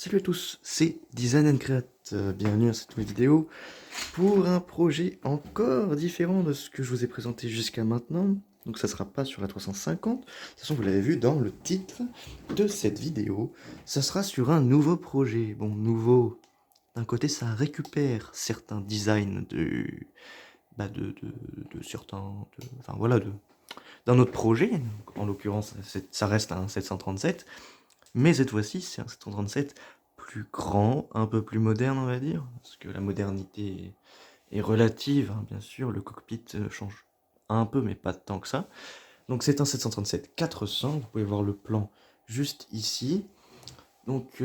Salut à tous, c'est Design and Create. Bienvenue à cette nouvelle vidéo pour un projet encore différent de ce que je vous ai présenté jusqu'à maintenant. Donc ça sera pas sur la 350. De toute façon, vous l'avez vu dans le titre de cette vidéo. Ça sera sur un nouveau projet. Bon, nouveau. D'un côté, ça récupère certains designs de certains, enfin voilà, d'un autre projet. Donc, en l'occurrence, ça reste un 737. Mais cette fois-ci, c'est un 737 plus grand, un peu plus moderne, on va dire, parce que la modernité est relative, hein, bien sûr, le cockpit change un peu, mais pas tant que ça. Donc c'est un 737 400, vous pouvez voir le plan juste ici. Donc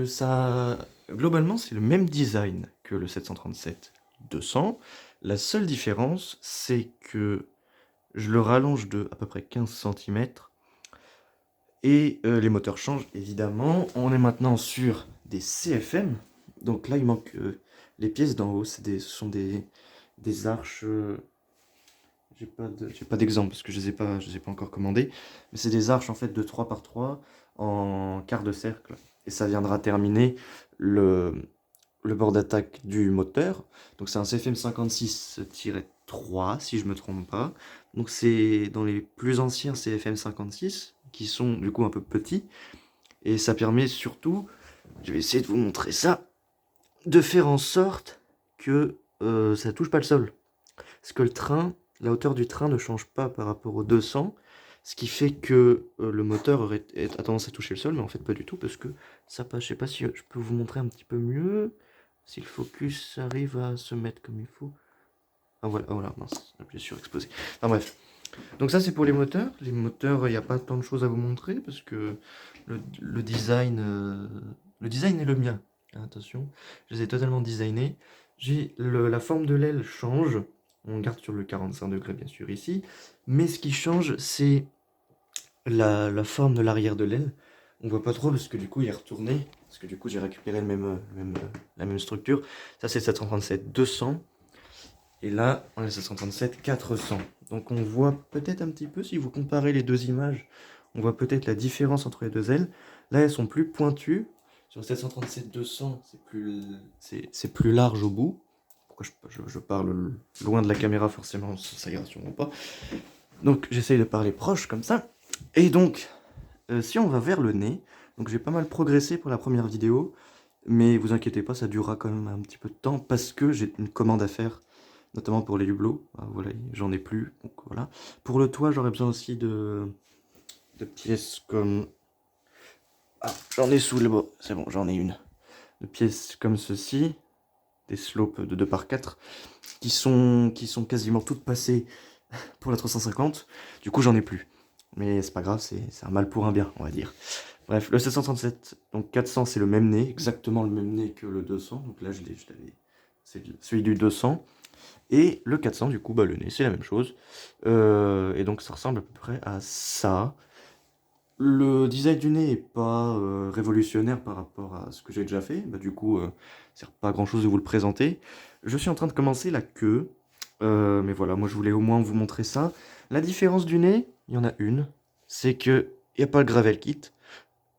globalement, c'est le même design que le 737 200. La seule différence, c'est que je le rallonge de à peu près 15 cm. Et les moteurs changent évidemment. On est maintenant sur des CFM. Donc là, il manque les pièces d'en haut. Ce sont des arches. J'ai pas d'exemple parce que je les ai pas encore commandées. Mais c'est des arches en fait de 3 par 3 en quart de cercle. Et ça viendra terminer le, le bord d'attaque du moteur. Donc c'est un CFM 56-3 si je me trompe pas. Donc c'est dans les plus anciens CFM 56 qui sont du coup un peu petits. Et ça permet surtout, je vais essayer de vous montrer ça, de faire en sorte que ça touche pas le sol. Parce que la hauteur du train ne change pas par rapport au 200. Ce qui fait que le moteur a tendance à toucher le sol, mais en fait pas du tout, parce que ça passe. Je sais pas si je peux vous montrer un petit peu mieux. Si le focus arrive à se mettre comme il faut. Ah voilà, mince, j'ai surexposé. Enfin bref. Donc ça c'est pour les moteurs. Les moteurs, il n'y a pas tant de choses à vous montrer, parce que le design, le design est le mien. Attention, je les ai totalement designés. La forme de l'aile change. On garde sur le 45 degrés bien sûr ici. Mais ce qui change, c'est la forme de l'arrière de l'aile. On voit pas trop parce que du coup il est retourné. Parce que du coup j'ai récupéré la même structure. Ça c'est 737-200. Et là on est 737-400. Donc on voit peut-être un petit peu, si vous comparez les deux images, on voit peut-être la différence entre les deux ailes. Là elles sont plus pointues. Sur le 737-200 c'est plus large au bout. Pourquoi je parle loin de la caméra forcément, ça ira sûrement pas. Donc j'essaye de parler proche comme ça. Et donc, si on va vers le nez, donc j'ai pas mal progressé pour la première vidéo, mais vous inquiétez pas, ça durera quand même un petit peu de temps parce que j'ai une commande à faire, notamment pour les hublots. Ah, voilà, j'en ai plus, donc voilà. Pour le toit, j'aurais besoin aussi de pièces comme... Ah, j'en ai sous le bras, c'est bon, j'en ai une. De pièces comme ceci, des slopes de 2 par 4, qui sont quasiment toutes passées pour la 350. Du coup, j'en ai plus. Mais c'est pas grave, c'est un mal pour un bien, on va dire. Bref, le 737, donc 400, c'est le même nez, exactement le même nez que le 200. Donc là, c'est celui du 200. Et le 400, du coup, bah, le nez, c'est la même chose. Et donc, ça ressemble à peu près à ça. Le design du nez est pas révolutionnaire par rapport à ce que j'ai déjà fait. Bah, du coup, ça sert pas à grand chose de vous le présenter. Je suis en train de commencer la queue. Mais voilà, moi je voulais au moins vous montrer ça. La différence du nez, il y en a une. C'est que il n'y a pas le gravel kit.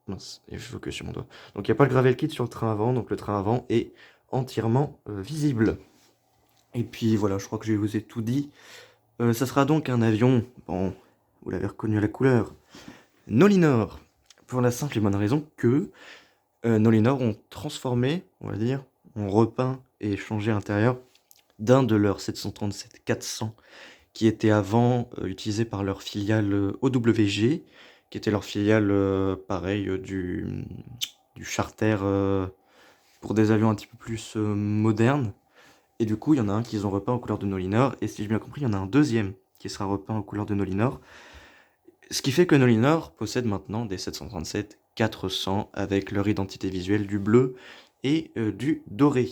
Mince, il faut que sur mon doigt. Donc il n'y a pas le gravel kit sur le train avant. Donc le train avant est entièrement visible. Et puis voilà, je crois que je vous ai tout dit. Ça sera donc un avion. Bon, vous l'avez reconnu à la couleur. Nolinor, pour la simple et bonne raison que Nolinor ont transformé, on va dire, ont repeint et changé l'intérieur d'un de leurs 737-400 qui était avant utilisé par leur filiale OWG, qui était leur filiale pareil du charter pour des avions un petit peu plus modernes. Et du coup, il y en a un qu'ils ont repeint aux couleurs de Nolinor, et si j'ai bien compris, il y en a un deuxième qui sera repeint aux couleurs de Nolinor. Ce qui fait que Nolinor possède maintenant des 737-400 avec leur identité visuelle du bleu et du doré.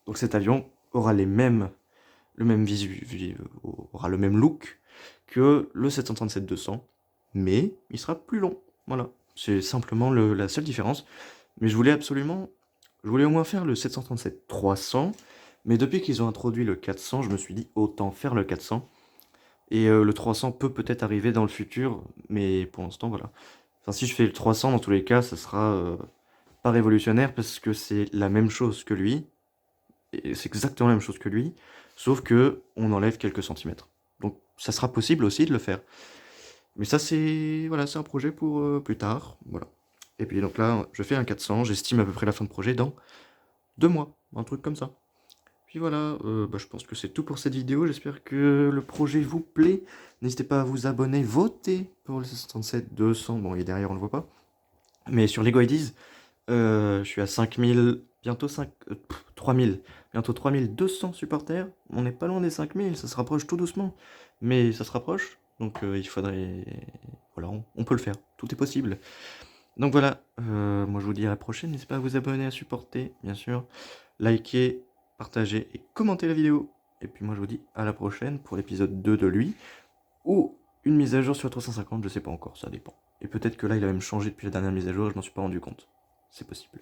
Donc cet avion aura aura le même look que le 737-200, mais il sera plus long. Voilà, c'est simplement la seule différence. Mais je voulais au moins faire le 737-300, mais depuis qu'ils ont introduit le 400, je me suis dit autant faire le 400. Et le 300 peut peut-être arriver dans le futur, mais pour l'instant, voilà. Enfin, si je fais le 300, dans tous les cas, ça sera pas révolutionnaire parce que c'est la même chose que lui, et c'est exactement la même chose que lui, sauf que on enlève quelques centimètres. Donc ça sera possible aussi de le faire. Mais ça c'est voilà, c'est un projet pour plus tard, voilà. Et puis donc là, je fais un 400, j'estime à peu près la fin de projet dans 2 mois, un truc comme ça. Puis voilà, je pense que c'est tout pour cette vidéo. J'espère que le projet vous plaît. N'hésitez pas à vous abonner, voter pour le 67 200. Bon, et derrière, on le voit pas. Mais sur Lego Ideas, je suis à 5000, bientôt 3000, bientôt 3200 supporters. On n'est pas loin des 5000, ça se rapproche tout doucement. Mais ça se rapproche, donc il faudrait... Voilà, on peut le faire, tout est possible. Donc voilà, moi je vous dis à la prochaine. N'hésitez pas à vous abonner, à supporter, bien sûr. Likez, partagez et commentez la vidéo. Et puis moi je vous dis à la prochaine pour l'épisode 2 de lui. Ou une mise à jour sur 350, je sais pas encore, ça dépend. Et peut-être que là il a même changé depuis la dernière mise à jour et je m'en suis pas rendu compte. C'est possible.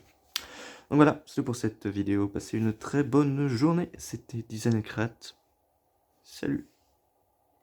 Donc voilà, c'est tout pour cette vidéo. Passez une très bonne journée. C'était Design Crat. Salut.